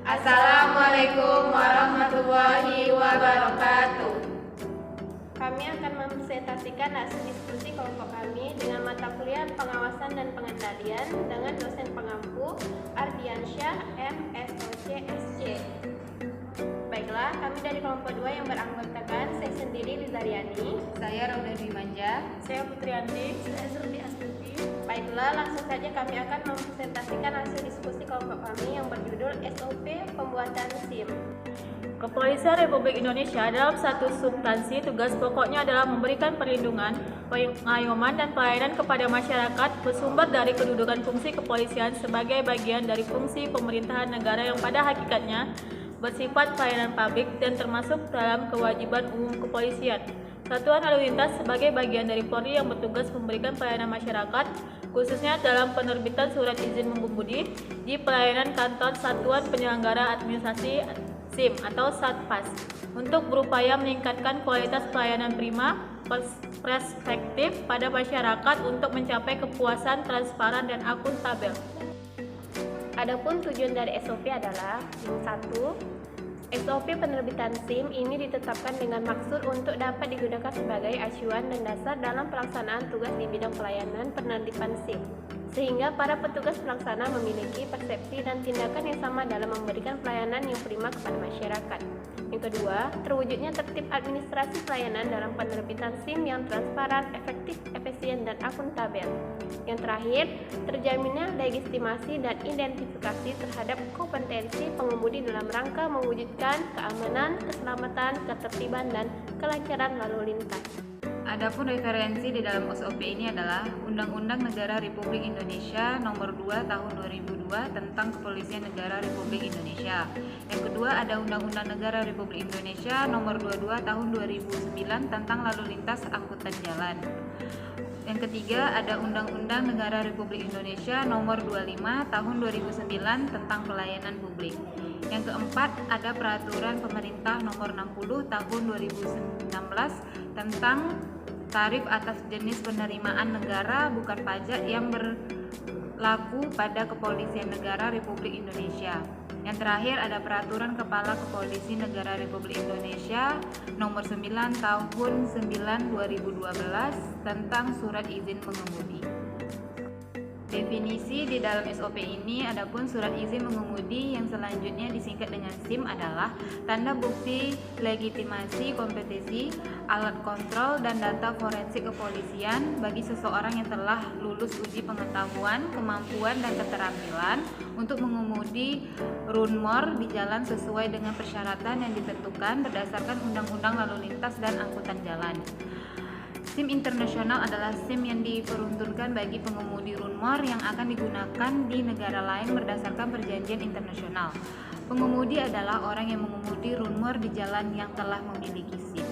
Assalamualaikum warahmatullahi wabarakatuh. Kami akan mempresentasikan hasil diskusi kelompok kami dengan mata kuliah pengawasan dan pengendalian dengan dosen pengampu Ardiansyah MSOC SC. Baiklah, kami dari kelompok 2 yang beranggotakan saya sendiri Lizaryani, Saya Rauda Dwi Manja, saya Putrianti, saya Zurdi Astuti. Baiklah, langsung saja kami akan mempresentasikan hasil diskusi kelompok kami yang berjudul SOP Pembuatan SIM. Kepolisian Republik Indonesia dalam satu substansi tugas pokoknya adalah memberikan perlindungan, pengayoman dan pelayanan kepada masyarakat bersumber dari kedudukan fungsi kepolisian sebagai bagian dari fungsi pemerintahan negara yang pada hakikatnya bersifat pelayanan publik dan termasuk dalam kewajiban umum kepolisian. Satuan Lalu Lintas sebagai bagian dari Polri yang bertugas memberikan pelayanan masyarakat, khususnya dalam penerbitan surat izin mengemudi di pelayanan kantor Satuan Penyelenggara Administrasi SIM atau Satpas, untuk berupaya meningkatkan kualitas pelayanan prima perspektif pada masyarakat untuk mencapai kepuasan, transparan, dan akuntabel. Adapun tujuan dari SOP adalah yang 1. SOP penerbitan SIM ini ditetapkan dengan maksud untuk dapat digunakan sebagai acuan dan dasar dalam pelaksanaan tugas di bidang pelayanan penerbitan SIM, sehingga para petugas pelaksana memiliki persepsi dan tindakan yang sama dalam memberikan pelayanan yang prima kepada masyarakat. Yang kedua, terwujudnya tertib administrasi pelayanan dalam penerbitan SIM yang transparan, efektif, efisien, dan akuntabel. Yang terakhir, terjaminnya legitimasi dan identifikasi terhadap kompetensi pengemudi dalam rangka mewujudkan keamanan, keselamatan, ketertiban, dan kelancaran lalu lintas. Adapun referensi di dalam SOP ini adalah Undang-Undang Negara Republik Indonesia Nomor 2 Tahun 2002 tentang Kepolisian Negara Republik Indonesia. Yang kedua ada Undang-Undang Negara Republik Indonesia Nomor 22 Tahun 2009 tentang Lalu Lintas Angkutan Jalan. Yang ketiga ada Undang-Undang Negara Republik Indonesia Nomor 25 Tahun 2009 tentang Pelayanan Publik. Yang keempat ada Peraturan Pemerintah Nomor 60 Tahun 2016 tentang tarif atas jenis penerimaan negara bukan pajak yang berlaku pada Kepolisian Negara Republik Indonesia. Yang terakhir ada Peraturan Kepala Kepolisi Negara Republik Indonesia Nomor 9 Tahun 9 2012 tentang Surat Izin Mengemudi. Definisi di dalam SOP ini adapun surat izin mengemudi yang selanjutnya disingkat dengan SIM adalah tanda bukti legitimasi kompetensi, alat kontrol dan data forensik kepolisian bagi seseorang yang telah lulus uji pengetahuan, kemampuan dan keterampilan untuk mengemudi runmor di jalan sesuai dengan persyaratan yang ditentukan berdasarkan Undang-Undang Lalu Lintas dan Angkutan Jalan. SIM internasional adalah SIM yang diperuntukkan bagi pengemudi runmor yang akan digunakan di negara lain berdasarkan perjanjian internasional. Pengemudi adalah orang yang mengemudi runmor di jalan yang telah memiliki SIM.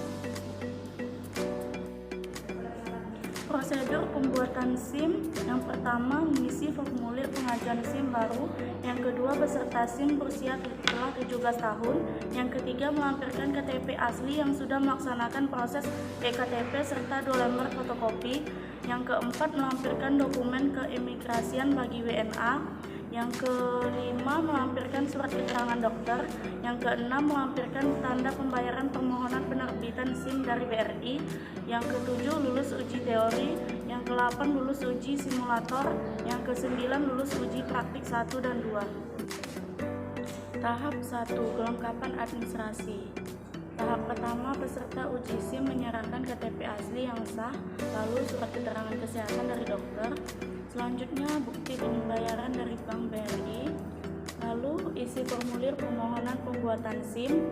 Prosedur pembuatan SIM: yang pertama, mengisi formulir pengajuan SIM baru. Yang kedua, peserta SIM berusia telah 17 tahun. Yang ketiga, melampirkan KTP asli yang sudah melaksanakan proses eKTP serta 2 lembar fotokopi. Yang keempat, melampirkan dokumen keimigrasian bagi WNA. Yang kelima, melampirkan surat keterangan dokter. Yang keenam, melampirkan tanda pembayaran permohonan penerbitan SIM dari BRI. Yang ketujuh, lulus uji teori. Yang kedelapan, lulus uji simulator. Yang kesembilan, lulus uji praktik 1 dan 2. Tahap 1. Kelengkapan administrasi. Tahap pertama, peserta uji SIM menyerahkan KTP asli yang sah, lalu surat keterangan kesehatan dari dokter, selanjutnya bukti pembayaran dari Bank BRI, lalu isi formulir permohonan pembuatan SIM,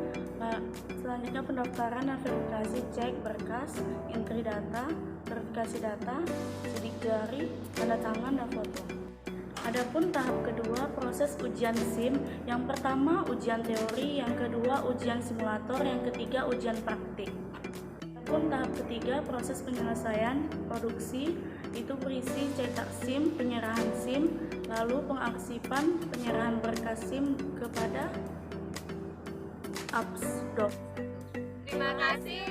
selanjutnya pendaftaran dan verifikasi cek berkas, entry data, verifikasi data, sidik jari, tanda tangan, dan foto. Adapun tahap kedua, proses ujian SIM. Yang pertama ujian teori, yang kedua ujian simulator, yang ketiga ujian praktik. Adapun tahap ketiga, proses penyelesaian produksi, itu berisi cetak SIM, penyerahan SIM, lalu pengaksipan, penyerahan berkas SIM kepada Absdok. Terima kasih.